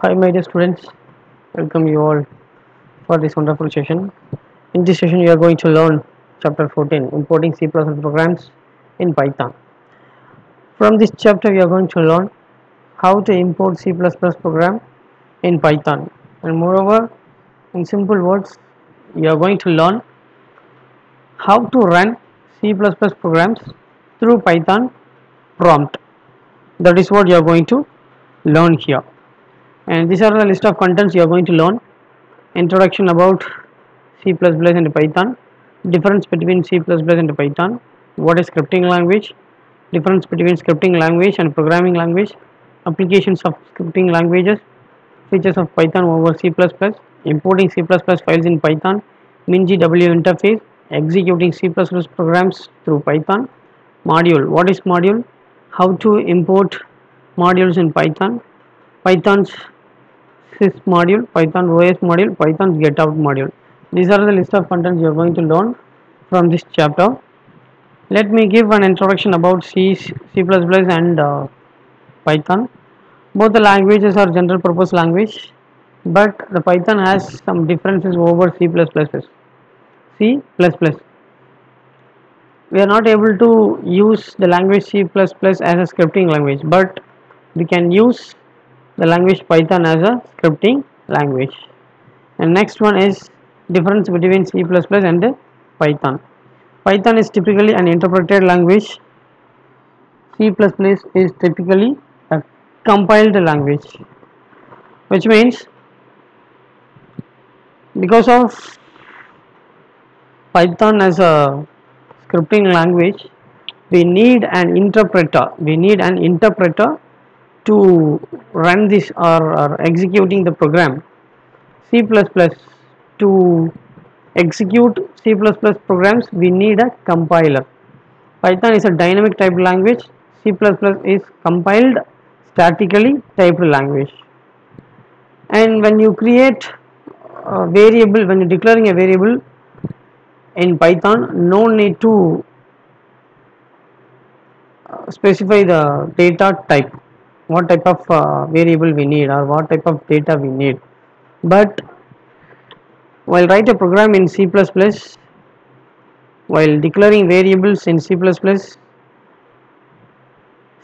Hi, my dear students. Welcome you all for this wonderful session. In this session, you are going to learn chapter 14, importing C++ programs in Python. From this chapter, you are going to learn how to import C++ program in Python, and moreover, in simple words, you are going to learn how to run C++ programs through Python prompt. That is what you are going to learn here. And these are the list of contents you are going to learn. Introduction about C++ and Python, difference between C++ and Python, what is scripting language, difference between scripting language and programming language, applications of scripting languages, features of Python over C++, importing C++ files in Python, MinGW interface, executing C++ programs through Python, module, what is module, how to import modules in Python, Python's sys module, Python OS module, Python get out module. These are the list of contents you are going to learn from this chapter. Let me give an introduction about C, C++ and Python. Both the languages are general purpose language, but the Python has some differences over C++. C++. We are not able to use the language C++ as a scripting language, but we can use the language Python as a scripting language. And next one is difference between C++ and Python. Python is typically an interpreted language. C++ is typically a compiled language, which means because of Python as a scripting language, we need an interpreter. To run this or executing the program. C++ to execute C++ programs, we need a compiler. Python is a dynamic typed language. C++ is compiled statically typed language. And when you create a variable, when you're declaring a variable in Python, no need to specify the data type, what type of variable we need or what type of data we need. But while write a program in C++, while declaring variables in C++,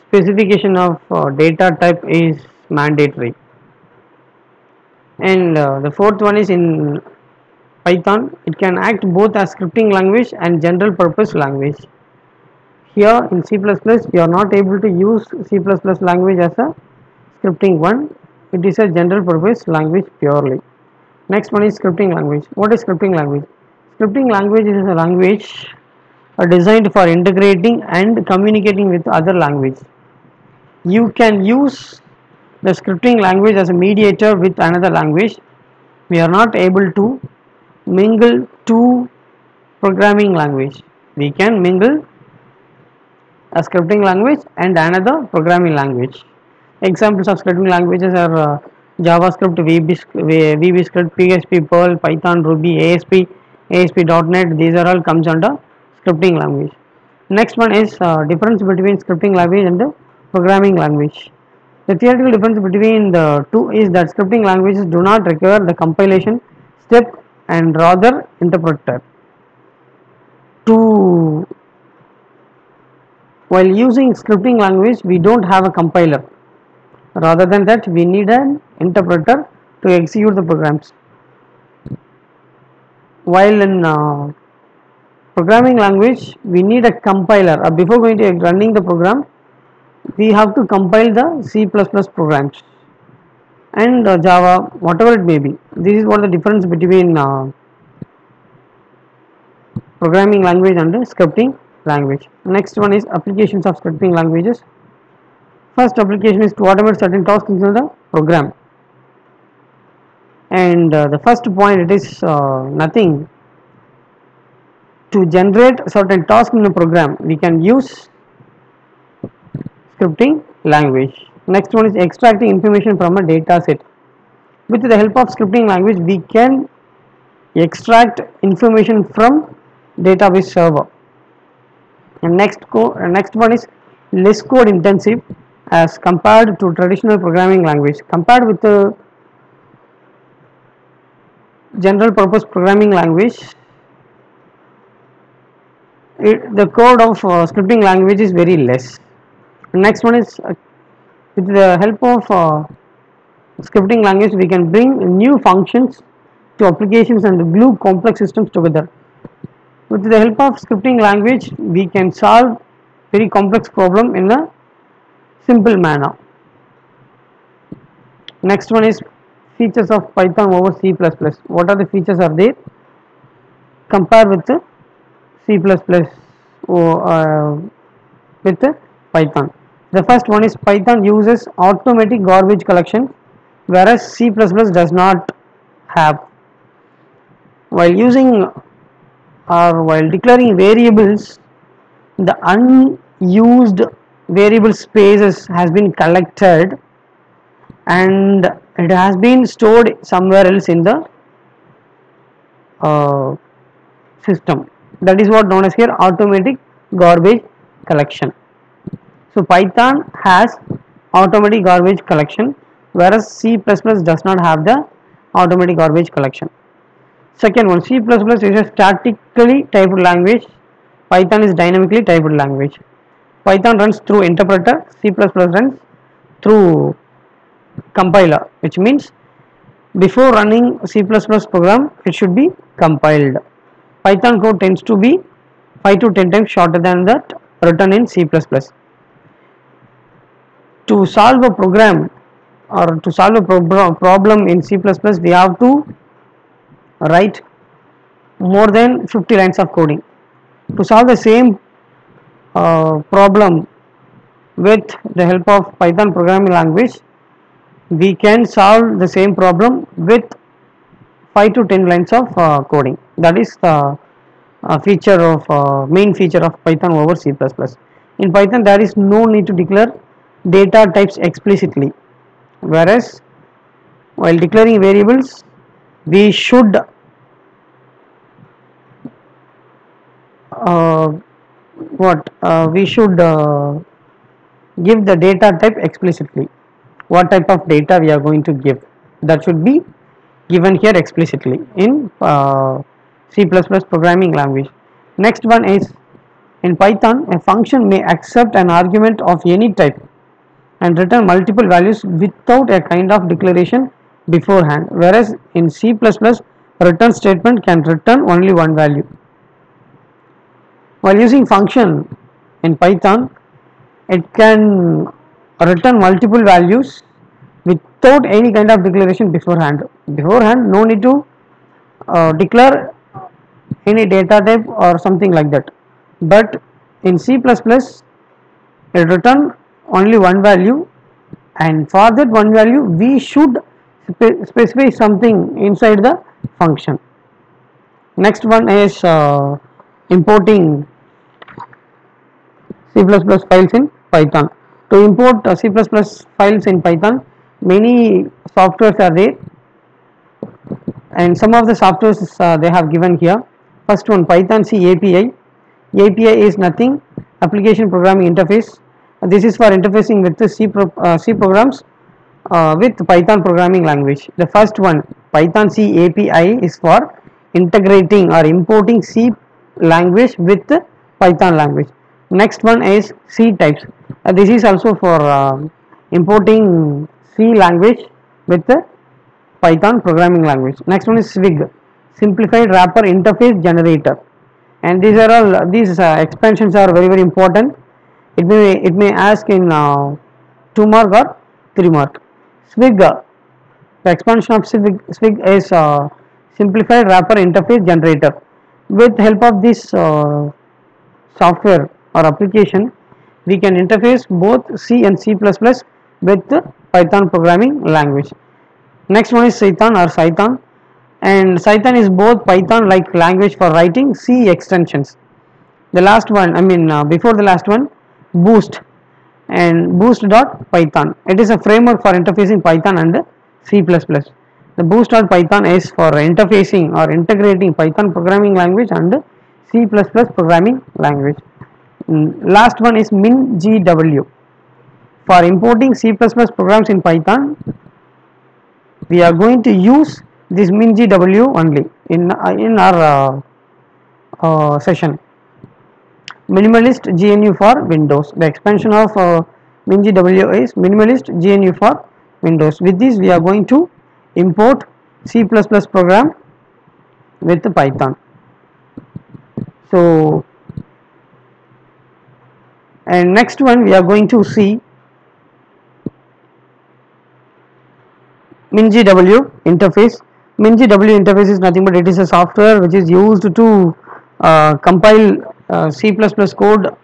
specification of data type is mandatory. And the fourth one is in Python, it can act both as scripting language and general purpose language. Here in C++, you are not able to use C++ language as a scripting one. It is a general purpose language purely. Next one is scripting language. What is scripting language? Scripting language is a language designed for integrating and communicating with other language. You can use the scripting language as a mediator with another language. We are not able to mingle two programming language. We can mingle a scripting language and another programming language. Examples of scripting languages are JavaScript, VBScript, PHP, Perl, Python, Ruby, ASP, ASP.NET. These are all comes under scripting language. Next one is difference between scripting language and the programming language. The theoretical difference between the two is that scripting languages do not require the compilation step and rather interpreter. While using scripting language, we don't have a compiler. Rather than that, we need an interpreter to execute the programs. While in programming language, we need a compiler. Before going to running the program, we have to compile the C++ programs and Java, whatever it may be. This is what the difference between programming language and scripting language. Next one is applications of scripting languages. First application is to automate certain tasks in the program. And the first point, it is nothing. To generate certain tasks in a program, we can use scripting language. Next one is extracting information from a data set. With the help of scripting language, we can extract information from database server. And next one is less code intensive as compared to traditional programming language. Compared with general purpose programming language, the code of scripting language is very less. Next one is with the help of scripting language we can bring new functions to applications and glue complex systems together. With the help of scripting language we can solve very complex problem in a simple manner. Next one is features of Python over C++. What are the features are there? Compare with C++ with Python. The first one is Python uses automatic garbage collection, whereas C++ does not have. While using or while declaring variables, the unused variable spaces has been collected and it has been stored somewhere else in the system. That is what known as here automatic garbage collection. So Python has automatic garbage collection, whereas C++ does not have the automatic garbage collection. Second one, C++ is a statically typed language. Python is dynamically typed language. Python runs through interpreter, C++ runs through compiler, which means before running C++ program it should be compiled. Python code tends to be 5 to 10 times shorter than that written in C++. To solve a program or to solve a problem in C++, we have to write more than 50 lines of coding. To solve the same problem with the help of Python programming language, we can solve the same problem with 5 to 10 lines of coding. That is the main feature of Python over C++. In Python there is no need to declare data types explicitly, whereas while declaring variables we should give the data type explicitly. What type of data we are going to give, that should be given here explicitly in C++ programming language. Next one is in Python a function may accept an argument of any type and return multiple values without a kind of declaration beforehand, whereas in C++ return statement can return only one value. While using function in Python, it can return multiple values without any kind of declaration beforehand. No need to declare any data type or something like that. But in C++, it return only one value, and for that one value we should specify something inside the function. Next one is importing C++ files in Python. To import C++ files in Python, many softwares are there, and some of the softwares they have given here. First one, Python C API. API is nothing, application programming interface. This is for interfacing with the C programs with Python programming language. The first one, Python C API, is for integrating or importing C language with Python language. Next one is C types. This is also for importing C language with the Python programming language. Next one is Swig, simplified wrapper interface generator, and these are all expansions are very important. It may ask in 2 mark or 3 mark. Swig, the expansion of Swig is simplified wrapper interface generator. With help of this software or application, we can interface both C and C++ with Python programming language. Next one is Cython or Cython, and Cython is both Python like language for writing C extensions. The last one, before the last one, Boost and Boost.Python. It is a framework for interfacing Python and C++. The Boost.Python is for interfacing or integrating Python programming language and C++ programming language. Last one is MinGW. For importing C++ programs in Python, we are going to use this MinGW only in our session. Minimalist GNU for Windows. The expansion of MinGW is minimalist GNU for Windows. With this, we are going to import C++ program with Python. So, and next one we are going to see MinGW interface. MinGW interface is nothing but it is a software which is used to compile C++ code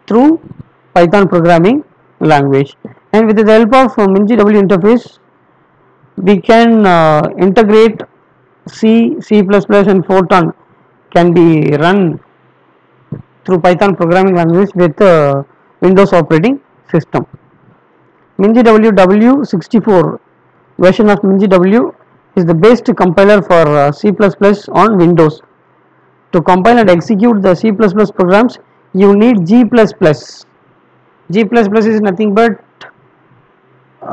through Python programming language, and with the help of MinGW interface we can integrate C, C++ and Fortran can be run through Python programming language with Windows operating system. MinGW W64 version of MinGW is the best compiler for C++ on Windows. To compile and execute the C++ programs, you need G++. G++ is nothing but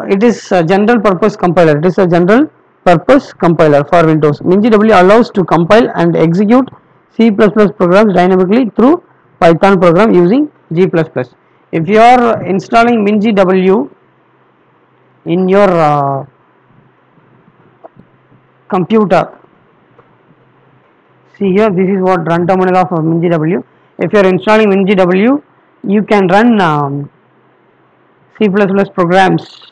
it is a general purpose compiler. It is a general purpose compiler for Windows. MinGW allows to compile and execute C++ programs dynamically through Python program using G++. If you are installing MinGW in your computer, see here, this is what run terminal of MinGW. If you are installing MinGW, you can run C++ programs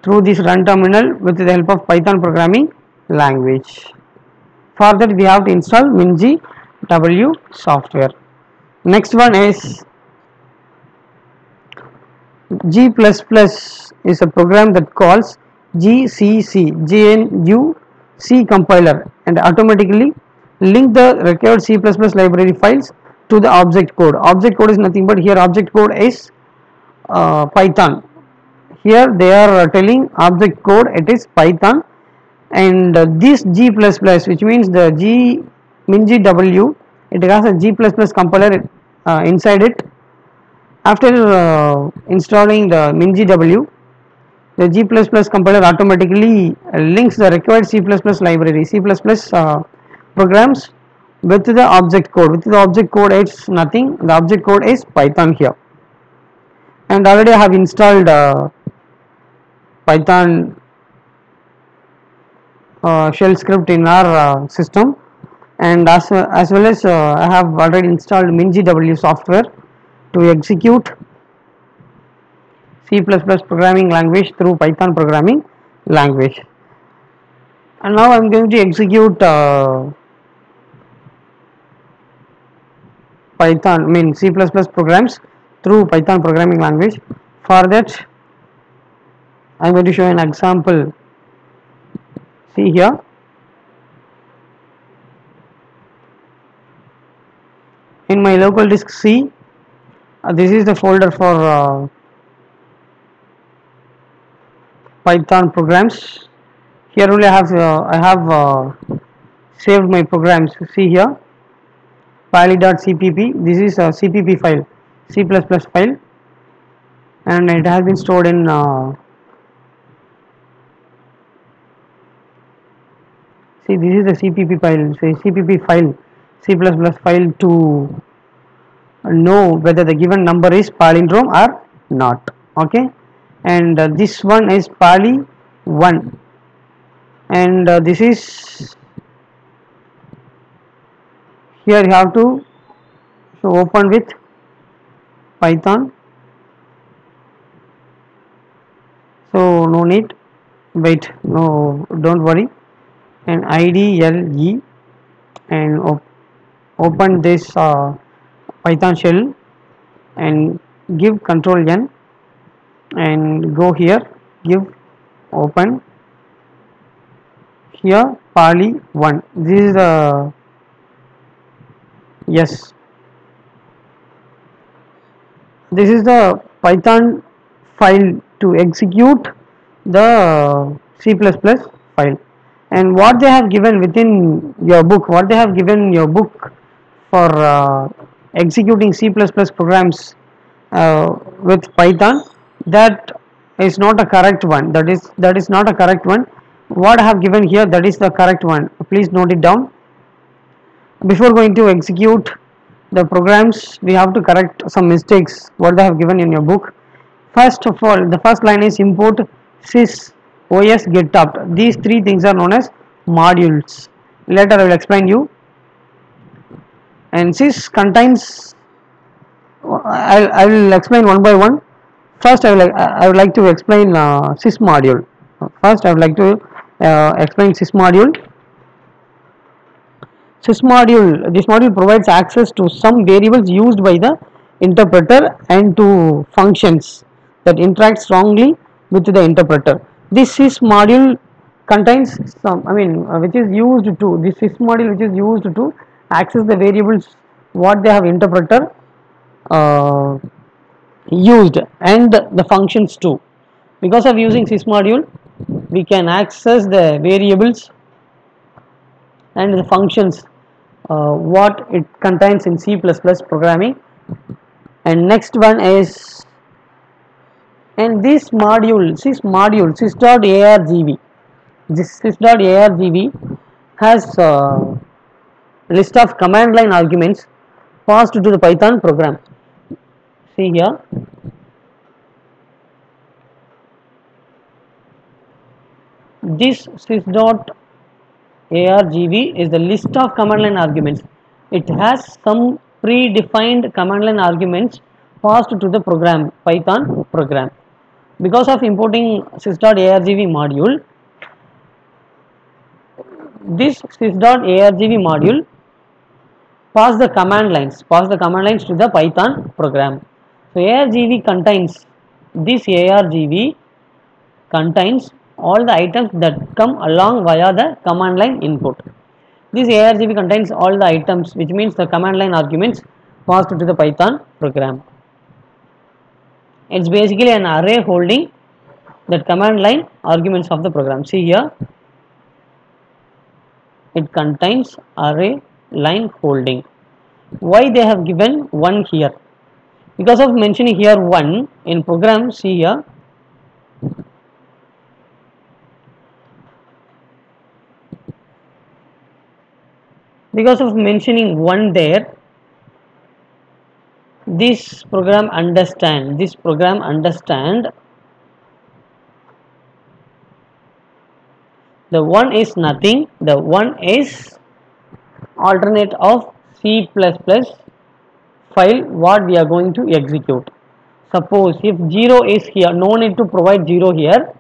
through this run terminal with the help of Python programming language. For that we have to install MinGW software. Next one is G++ is a program that calls GCC GNU-C compiler and automatically link the required C++ library files to the object code. Object code is nothing but here object code is Python. Here they are telling object code it is Python, and this G++, which means the MinGW, it has a G++ compiler inside it. After installing the MinGW, the G++ compiler automatically links the required C++ library, C++ programs with the object code. With the object code it's nothing, the object code is Python here. And already I have installed Python shell script in our system, and as well as I have already installed MinGW software to execute C++ programming language through Python programming language. And now I am going to execute C++ programs through Python programming language. For that I am going to show an example. See here, in my local disk C, this is the folder for Python programs. Here only I have saved my programs. See here, pali.cpp. This is a cpp file, C++ file, and it has been stored in see, this is the cpp file. Say cpp file, C++ file to know whether the given number is palindrome or not. Okay, and this one is Pali 1, and this is here you have to open with Python. So no need, wait, no, don't worry, and IDLE, and open this Python shell and give Control N and go here, give open here Pali 1. This is the yes, this is the Python file to execute the C++ file. And what they have given within your book, what they have given your book for executing C++ programs with Python, that is not a correct one. That is not a correct one. what I have given here, that is the correct one. Please note it down. Before going to execute the programs, we have to correct some mistakes what they have given in your book. First of all, the first line is import sys os get opt. These three things are known as modules. Later I will explain you. And sys contains, I will explain one by one. First I would like to explain sys module. First I would like to explain sys module. Sys module, this module provides access to some variables used by the interpreter and to functions that interact strongly with the interpreter. This sys module contains some, which is used to, this sys module which is used to access the variables what they have interpreter used and the functions too. Because of using sys module, we can access the variables and the functions what it contains in C++ programming. And next one is, and this module, sys.argv, this sys.argv has a list of command line arguments passed to the Python program. See here, this sys.argv is the list of command line arguments. It has some predefined command line arguments passed to the program, Python program. Because of importing sys.argv module, this sys.argv module pass the command lines to the Python program. So argv contains, this argv contains all the items that come along via the command line input. This argv contains all the items, which means the command line arguments passed to the Python program. It's basically an array holding that command line arguments of the program. See here, it contains array line holding. Why they have given 1 here? Because of mentioning here 1 in program. See here, because of mentioning 1 there, this program understand the 1 is nothing, the 1 is alternate of C++ file what we are going to execute. Suppose if 0 is here, no need to provide 0 here,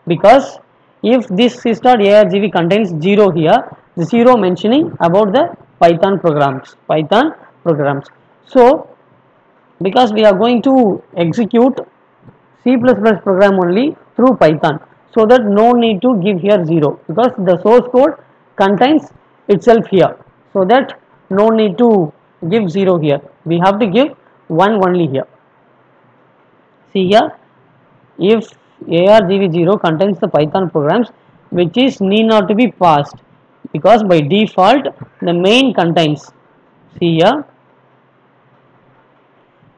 because if this sys.argv contains 0 here, the 0 mentioning about the Python programs. So because we are going to execute C++ program only through Python, so that no need to give here 0, because the source code contains itself here, so that no need to give 0 here. We have to give 1 only here. See here, if argv0 contains the Python programs which is need not to be passed, because by default the main contains, see here,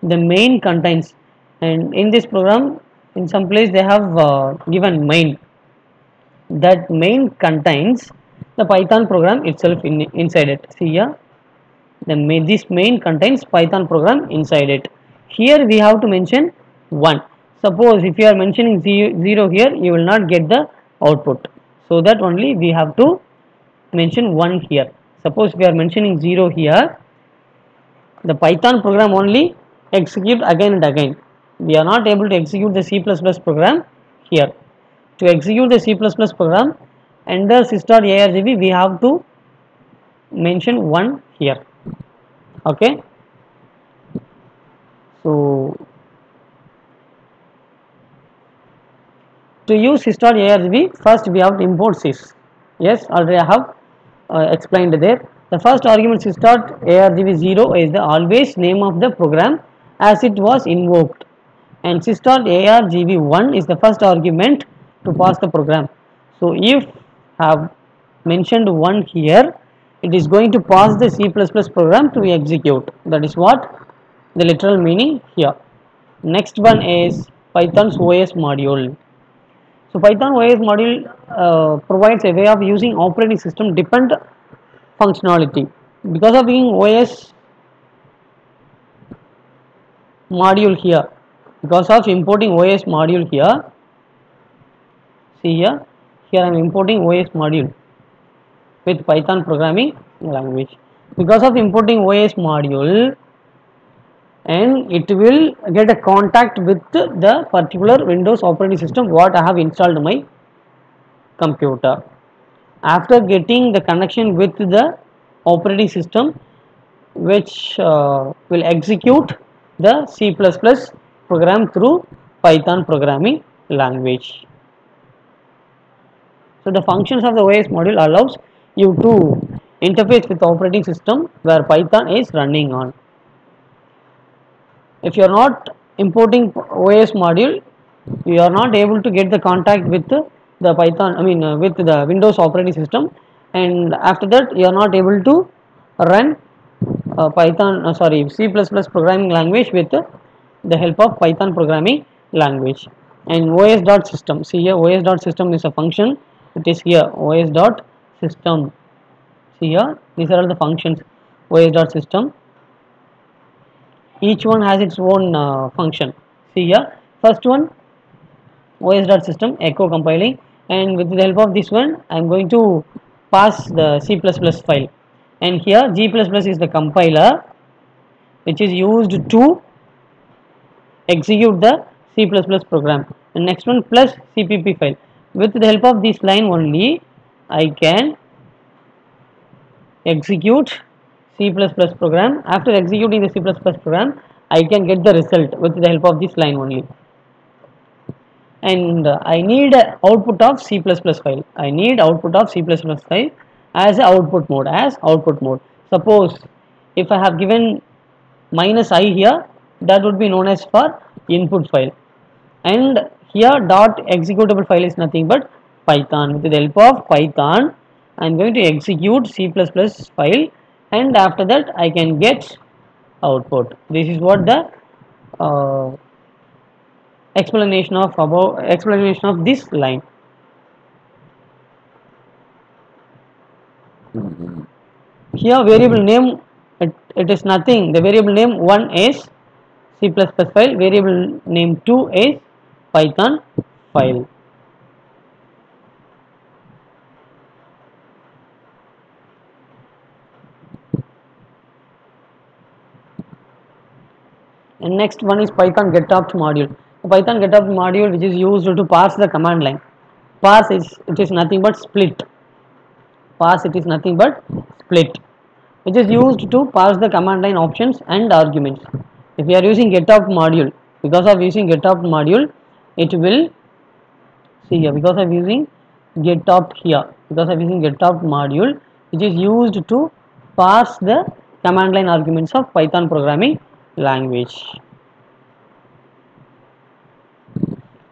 the main contains, and in this program in some place they have given main, that main contains the Python program itself inside it. See here, this main contains Python program inside it. Here we have to mention 1. Suppose if you are mentioning 0 here, you will not get the output, so that only we have to mention 1 here. Suppose we are mentioning 0 here, the Python program only execute again and again. We are not able to execute the C++ program here. To execute the C++ program under sys.argv, we have to mention 1 here. Okay, so to use sys.argv, first we have to import sys. Yes, already I have explained there. The first argument sys.argv0 is the always name of the program as it was invoked, and sys.argv1 is the first argument to pass the program. So if have mentioned 1 here, it is going to pass the C++ program to execute. That is what the literal meaning here. Next one is Python's OS module. So Python OS module provides a way of using operating system dependent functionality. Because of being OS module here, because of importing OS module here, see here I am importing OS module with Python programming language. Because of importing OS module, and it will get a contact with the particular Windows operating system what I have installed in my computer. After getting the connection with the operating system, which will execute the C++ program through Python programming language. So the functions of the OS module allows you to interface with the operating system where Python is running on. If you are not importing OS module, you are not able to get the contact with the Python, with the Windows operating system, and after that you are not able to run C++ programming language with the help of Python programming language. And os.system, see here os.system is a function, it is here os.system, see here these are all the functions os.system, each one has its own function. See here, first one os.system echo compiling, and with the help of this one I am going to pass the C++ file, and here G++ is the compiler which is used to execute the C++ program, and next one plus CPP file. With the help of this line only I can execute C++ program. After executing the C++ program I can get the result with the help of this line only, and I need output of C++ file. I need output of C++ file as output mode. Suppose if I have given -i here, that would be known as for input file, and here dot executable file is nothing but Python. With the help of Python I am going to execute C++ file, and after that I can get output. This is what the explanation of this line. Here variable name, it is nothing. The variable name 1 is C++ file, variable name 2 is Python file. And next one is Python getopt module. The Python getopt module which is used to parse the command line. Parse is nothing but split. Which is used to parse the command line options and arguments. If we are using getopt module, because of using getopt module, it will see here, because of using getopt module, which is used to parse the command line arguments of Python programming language.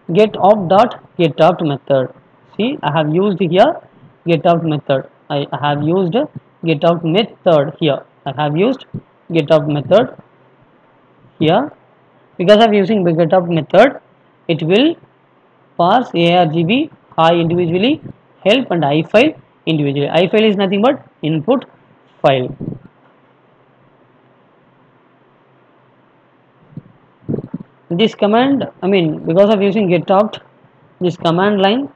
Getopt method. See, I have used here getopt method. I have used getopt method here. Here. Because of using the getopt method, it will parse argv, I individually, help and I file individually. I file is nothing but input file. This command, because of using getopt, this command line,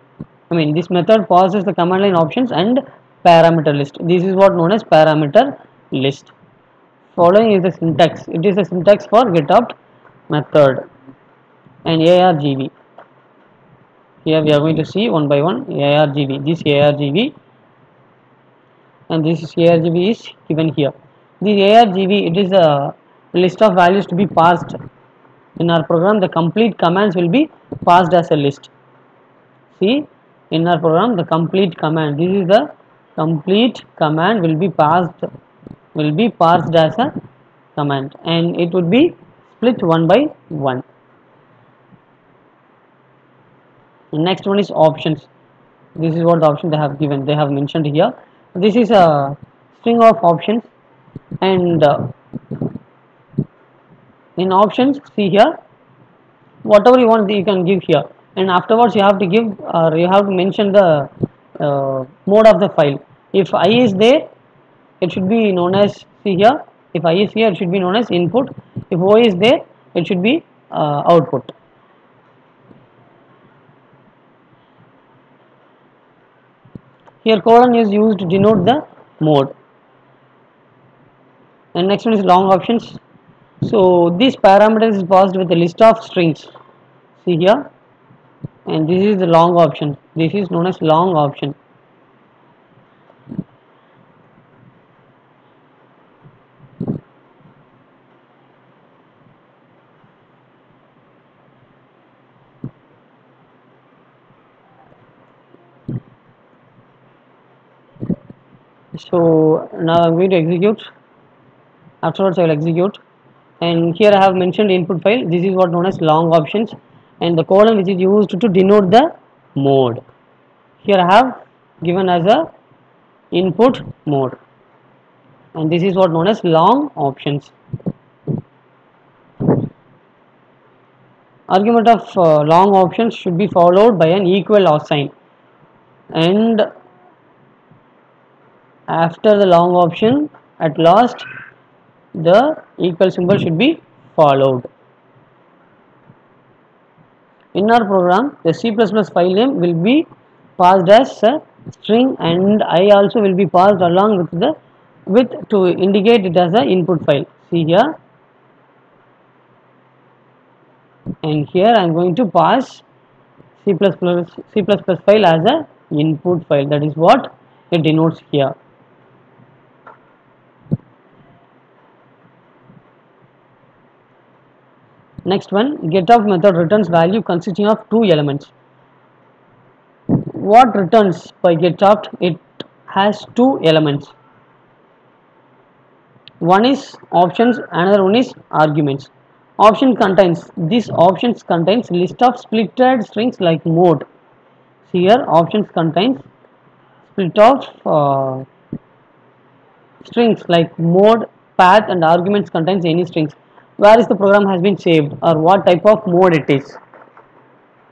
this method passes the command line options and parameter list. This is what known as parameter list. Following is the syntax. It is the syntax for getopt method. And argv. Here we are going to see one by one argv. This argv and this argv is given here. This argv, it is a list of values to be passed. In our program, the complete commands will be passed as a list. See, in our program, the complete command, this is the complete command will be parsed as a command, and it would be split one by one. The next one is options. This is what the options they have given. They have mentioned here. This is a string of options, and in options, see here, whatever you want you can give here. and afterwards you have to give, or you have to mention the mode of the file. If I is there, it should be known as, see here, if I is here, it should be known as input. If O is there, it should be output. Here colon is used to denote the mode. And next one is long options. So this parameter is passed with a list of strings, see here, and this is the long option. This is known as long option. So now I'm going to execute. Afterwards I will execute, and here I have mentioned input file. This is what known as long options, and the colon which is used to denote the mode. Here I have given as a input mode, and this is what known as long options. Argument of long options should be followed by an equal or sign, and after the long option, at last the equal symbol should be followed. In our program, the C++ file name will be passed as a string, and I also will be passed along with the to indicate it as a input file. See here, and here I am going to pass C++ file as a input file. That is what it denotes here. Next one, getOut method returns value consisting of two elements. What returns by getOut? It has two elements. One is options, another one is arguments. This options contains list of splitted strings like mode. See here, options contains split of strings like mode, path, and arguments contains any strings. Where is the program has been saved, or what type of mode it is.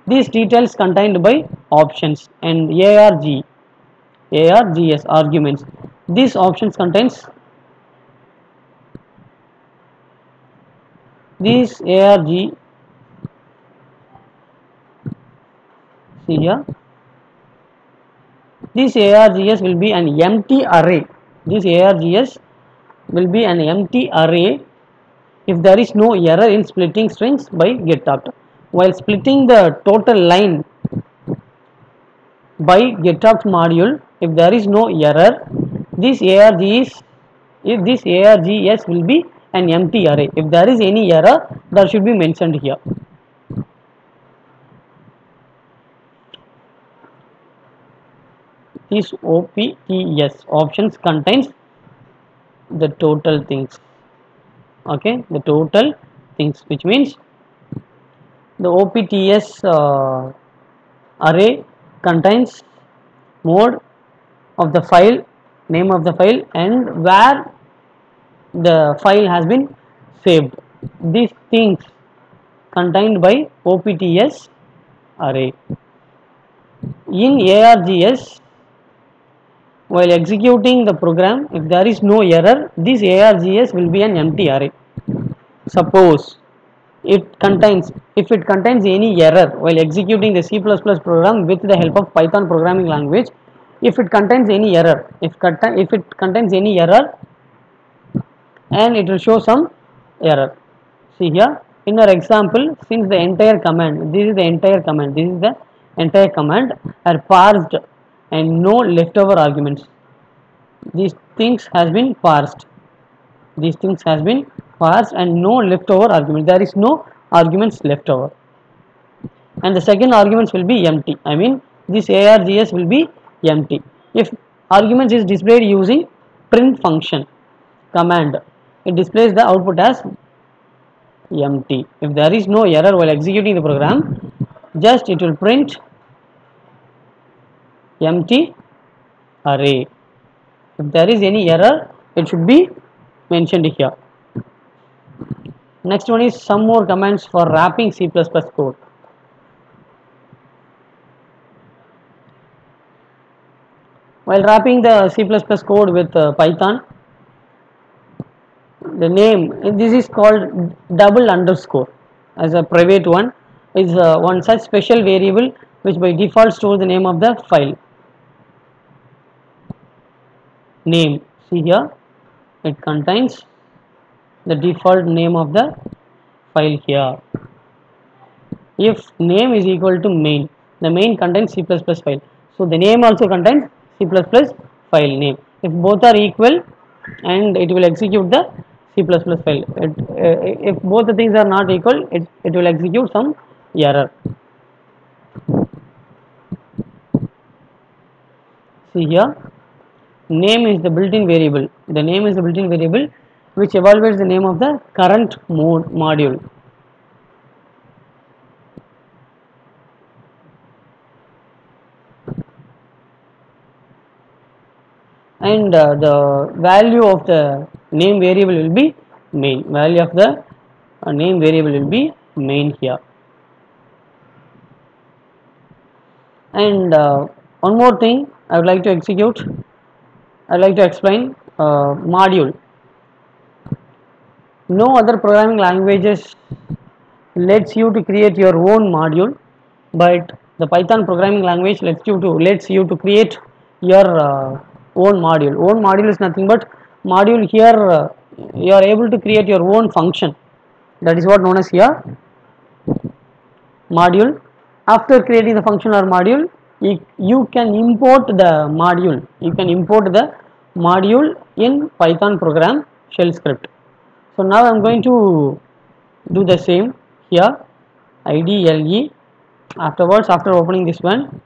These details contained by options and ARGS arguments. These options contains these ARG. See here, this ARGS will be an empty array. This ARGS will be an empty array if there is no error in splitting strings by getOut. While splitting the total line by getOut module, if there is no error, this ARGS will be an empty array. If there is any error, that should be mentioned here. This OPTS options contains the total things. Okay, the total things, which means the OPTS array contains mode of the file, name of the file, and where the file has been saved. These things contained by OPTS array. In ARGS, while executing the program, if there is no error, this ARGS will be an empty array. Suppose if it contains any error while executing the C++ program with the help of Python programming language, if it contains any error, and it will show some error. See here, in our example, since the entire command, this is the entire command are parsed and no leftover arguments. These things has been parsed. And no leftover argument. There is no arguments left over. And the second arguments will be empty. I mean, this ARGS will be empty. If arguments is displayed using print function command, it displays the output as empty. If there is no error while executing the program, just it will print empty array. If there is any error, it should be mentioned here. Next one is some more commands for wrapping C++ code. While wrapping the C++ code with Python, the name, this is called double underscore as a private one, is one such special variable which by default stores the name of the file name. See here, it contains the default name of the file here. If name is equal to main, the main contains C++ file, so the name also contains C++ file name. If both are equal, and it will execute the C++ file. If both the things are not equal, it will execute some error. See here, name is the built-in variable. The name is the built-in variable which evaluates the name of the current module. And the value of the name variable will be main. Value of the name variable will be main here. And one more thing I would like to execute, I would like to explain module. No other programming languages lets you to create your own module, but the Python programming language lets you to create your own module. Own module is nothing but module. Here you are able to create your own function. That is what known as here module. After creating the function or module, you can import the module. You can import the module in Python program shell script. So now I am going to do the same here, IDLE. Afterwards, after opening this one,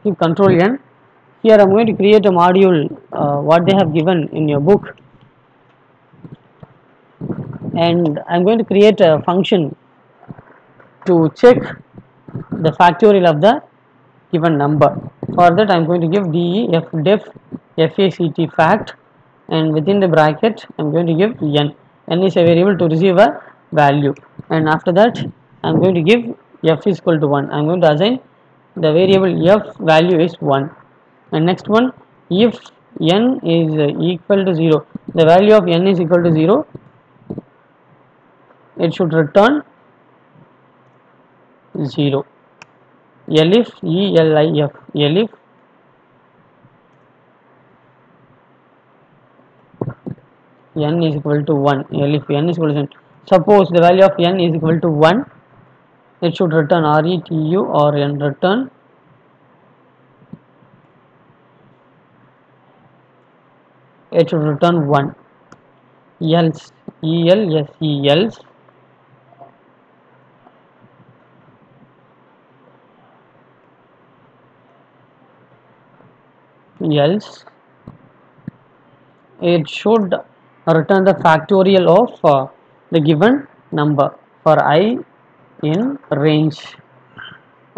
keep control N. Here I am going to create a module what they have given in your book, and I am going to create a function to check the factorial of the given number. For that I am going to give def fact fact, and within the bracket I am going to give n. N is a variable to receive a value, and after that I am going to give f is equal to 1. I am going to assign the variable f value is 1. And next one, if n is equal to 0, the value of n is equal to 0, it should return 0. Elif elif elif n is equal to 1. Elif n is equal to 1. Suppose the value of n is equal to 1, it should return retu or n return it should return 1. Else else else it should return the factorial of the given number for I in range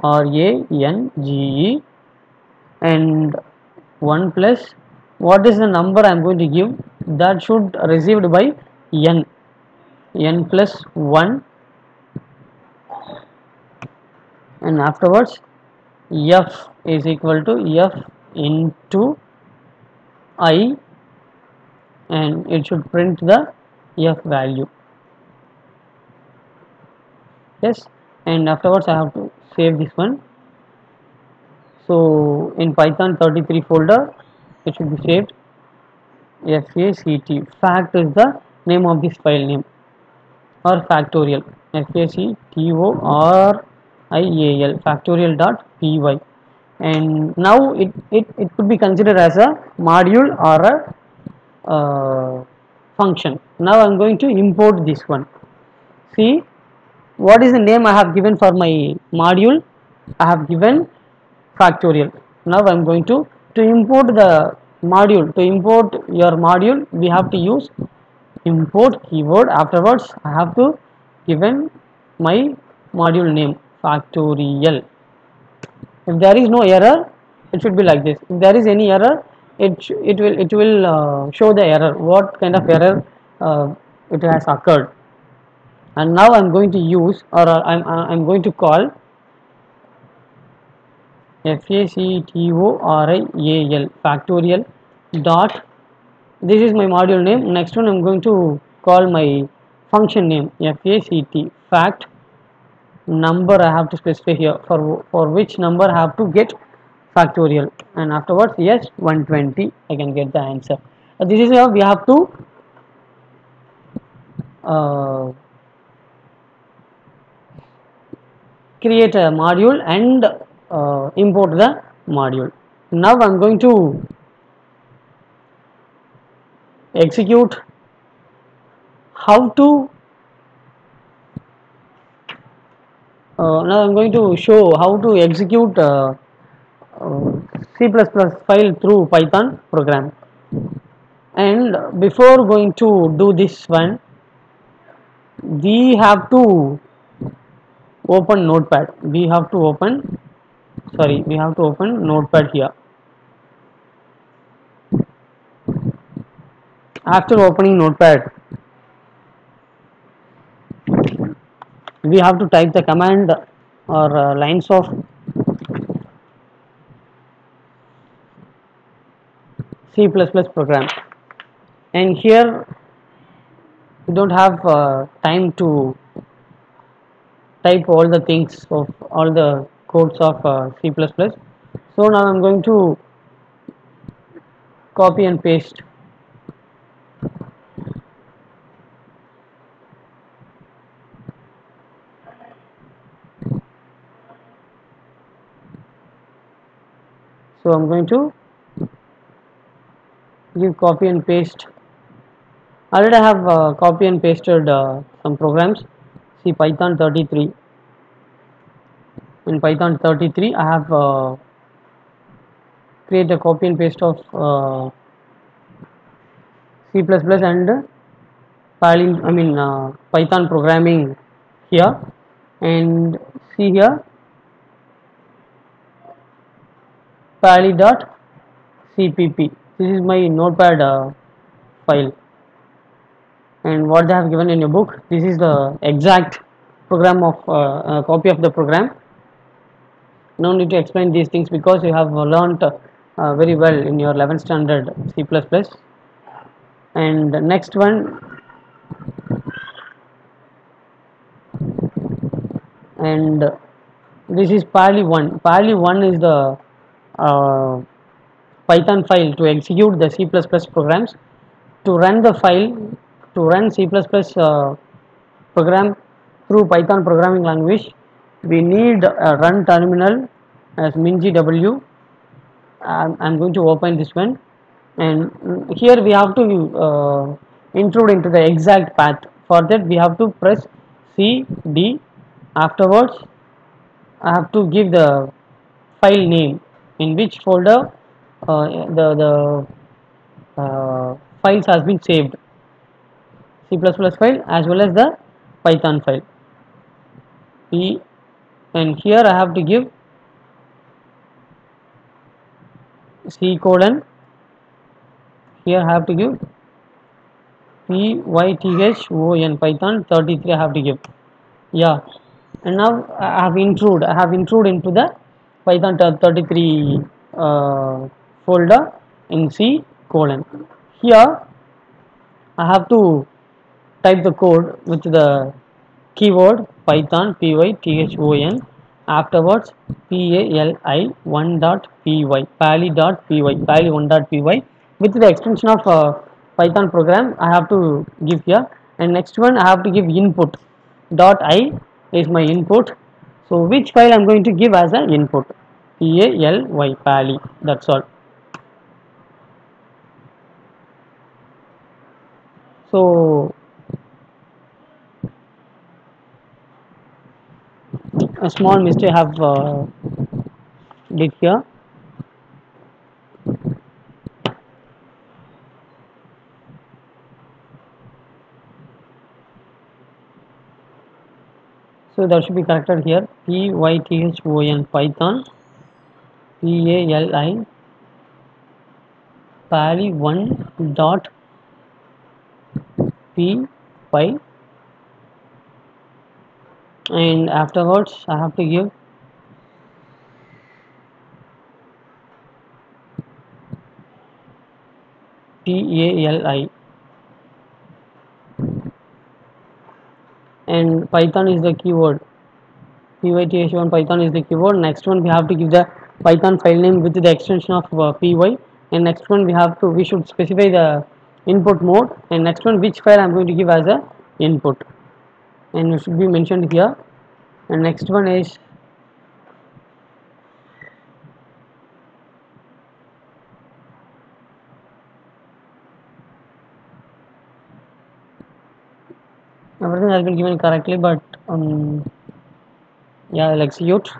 range, and 1 plus what is the number I am going to give, that should received by n plus 1, and afterwards f is equal to f into I, and it should print the f value. Yes, and afterwards I have to save this one. So in Python 33 folder it should be saved. fact is the name of this file name, or factorial, factorial.py, and now it could be considered as a module or a function. Now I am going to import this one. See, what is the name I have given for my module? I have given factorial. Now I am going to import the module. To import your module, we have to use import keyword. Afterwards I have to given my module name factorial. If there is no error, it should be like this. If there is any error, it will show the error, what kind of error it has occurred. And now I'm going to use, or I'm going to call factorial factorial dot, this is my module name. Next one I'm going to call my function name fact fact number. I have to specify here for which number I have to get factorial, and afterwards yes 120 I can get the answer. This is how we have to uh, create a module and import the module. Now I'm going to execute how to now I'm going to show how to execute uh, C++ file through Python program. And before going to do this one, we have to open notepad. We have to open notepad here. After opening notepad, we have to type the command or lines of C++ program. And here we don't have time to type all the things of all the codes of C++. So now I'm going to copy and paste. So I'm going to give copy and paste. Already I have copy and pasted some programs. See Python 33. In Python 33 I have create a copy and paste of C++ and Python programming here, and see here pali.cpp. This is my notepad file, and what they have given in your book, this is the exact program of copy of the program. No need to explain these things because you have learnt very well in your 11th standard C++. And next one, and this is pali1. Pali1 is the uh, Python file to execute the C++ programs. To run the file, to run C++ program through Python programming language, we need a run terminal as mingw. I'm going to open this one, and here we have to intrude into the exact path. For that we have to press cd. Afterwards I have to give the file name in which folder the files has been saved, C++ file as well as the Python file. And here I have to give C colon. Here I have to give python Python 33 I have to give. Yeah, and now I have intrude into the Python 33 folder in C colon. Here I have to type the code with the keyword Python python. Afterwards pali1.py pali1.py with the extension of Python program I have to give here. And next one I have to give input dot I is my input. So which file I'm going to give as an input? pali, that's all. So a small mistake I have did here. So that should be corrected here. python Python pali1.py, and afterwards I have to give PALI, and Python is the keyword. PyTH1 Python is the keyword. Next one we have to give the Python file name with the extension of py, and next one we should specify the input mode, and next one which file I'm going to give as a input, and it should be mentioned here. And next one is everything has been given correctly, but yeah, I'll execute.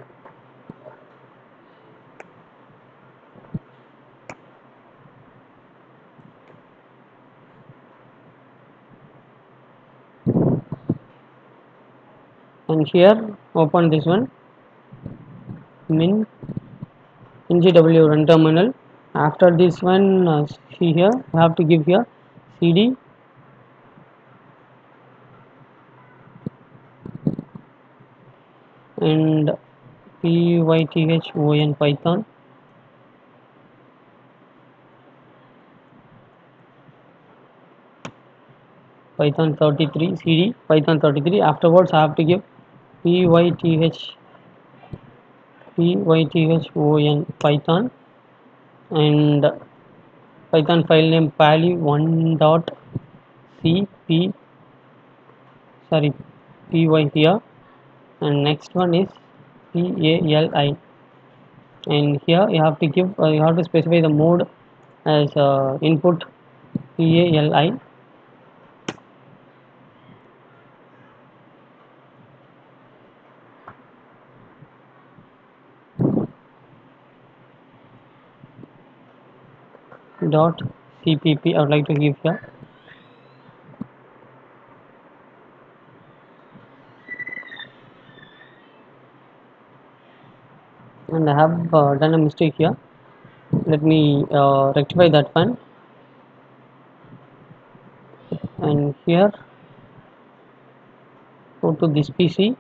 And here open this one, min ngw run terminal. After this one, see here, you have to give here cd and python python 33 cd python 33. Afterwards I have to give python and Python file name pali1 dot cp, sorry, py here, and next one is pali, and here you have to give you have to specify the mode as input pali dot cpp. I would like to give here, and I have done a mistake here. Let me rectify that one. And here go to this PC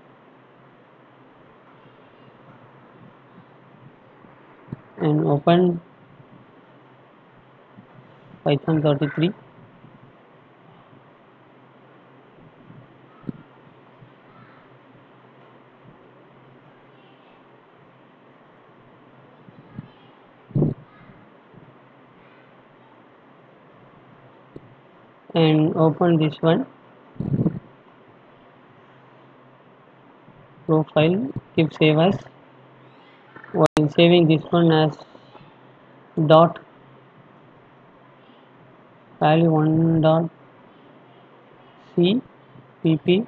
and open Python 33, and open this one profile, keep save as. While saving this one as dot pali1 dot cpp,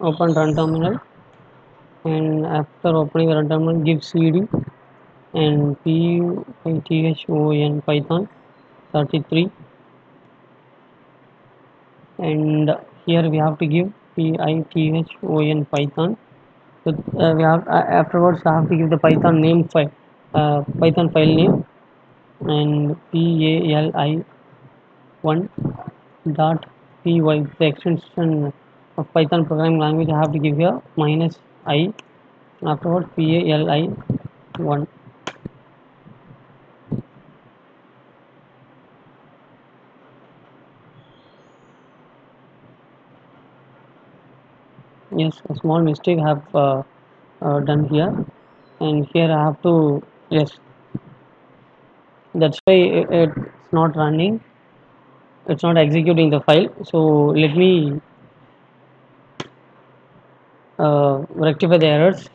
open run terminal, and after opening the run terminal give cd and python python 33, and here we have to give python python. So we have afterwards I have to give the Python name file, Python file name, and pali1 dot py, the extension of Python programming language. I have to give here minus I. Afterwards pali1. Yes, a small mistake I have done here, and here I have to, yes, that's why it's not running, it's not executing the file. So let me rectify the errors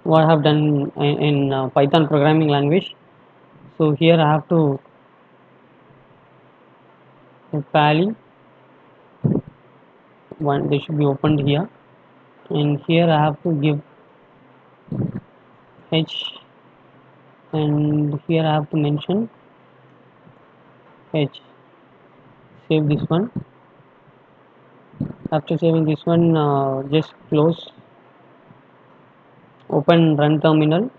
what I have done in Python programming language. So here I have to pali one, they should be opened here, and here I have to give h, and here I have to mention h, save this one. After saving this one, just close, open run terminal.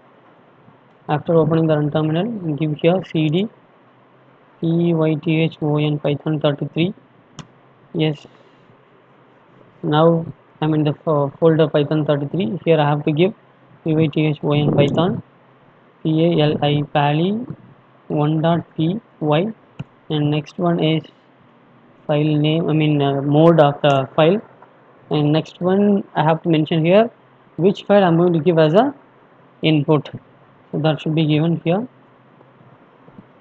After opening the run terminal, give here cd python python 33. Yes, now I'm in the folder python 33. Here I have to give python python pali 1.py, and next one is file name, mode of the file, and next one I have to mention here which file I'm going to give as a input. So that should be given here,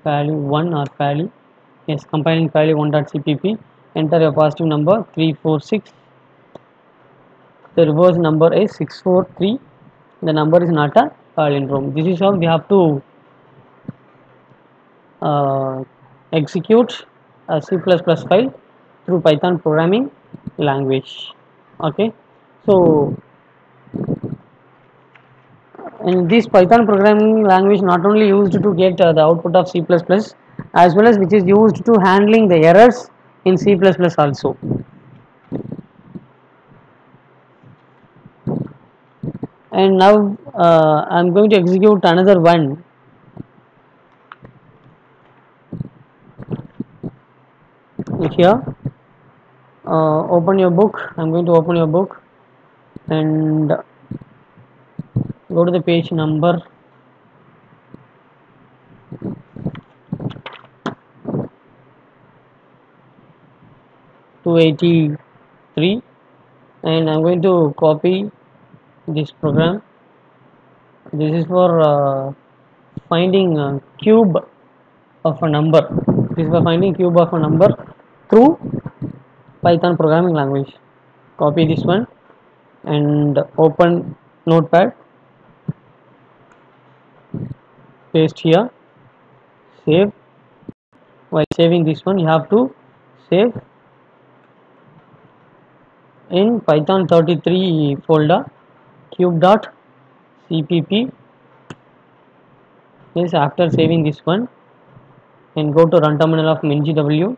pali1 or pali. Yes, compiling pali1.cpp. Enter a positive number 346. The reverse number is 643. The number is not a palindrome. This is how we have to execute a C++ file through Python programming language. Okay, so in this Python programming language, not only used to get the output of C++, as well as which is used to handling the errors in C++ also. And now I'm going to execute another one. Here, open your book. I'm going to open your book and go to the page number 283, and I'm going to copy this program. This is for finding cube of a number. This is for finding cube of a number through Python programming language. Copy this one and open Notepad, paste here, save. While saving this one, you have to save in Python 33 folder cube.cpp. Yes, after saving this one, and go to run terminal of mingw,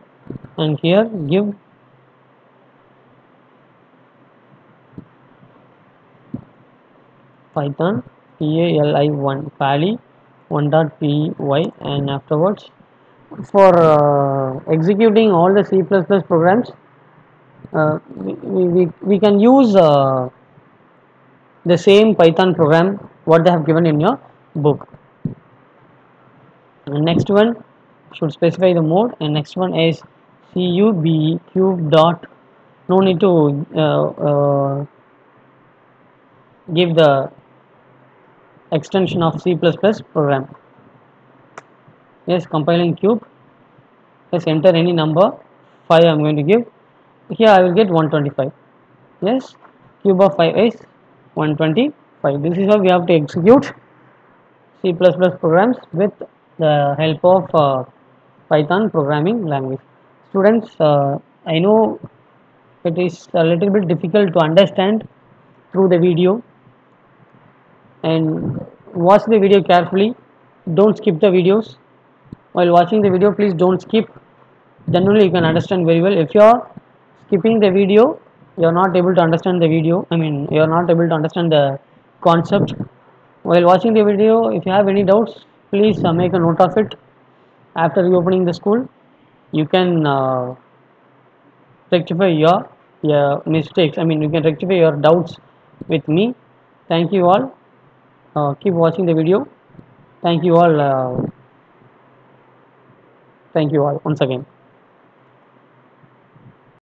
and here give python pali 1.py, and afterwards for executing all the C++ programs, we can use the same Python program what they have given in your book. And next one should specify the mode, and next one is cube dot. No need to give the extension of C++ program. Yes, compiling cube. Yes, enter any number 5 I'm going to give. Here I will get 125. Yes, cube of 5 is 125. This is how we have to execute C++ programs with the help of Python programming language. Students, I know it is a little bit difficult to understand through the video, and watch the video carefully. Don't skip the videos. While watching the video, please don't skip. Then only you can understand very well. If you are skipping the video, you are not able to understand the video. You are not able to understand the concept. While watching the video, if you have any doubts, please make a note of it. After reopening the school, you can rectify your mistakes. You can rectify your doubts with me. Thank you all. Keep watching the video. Thank you all. Thank you all once again.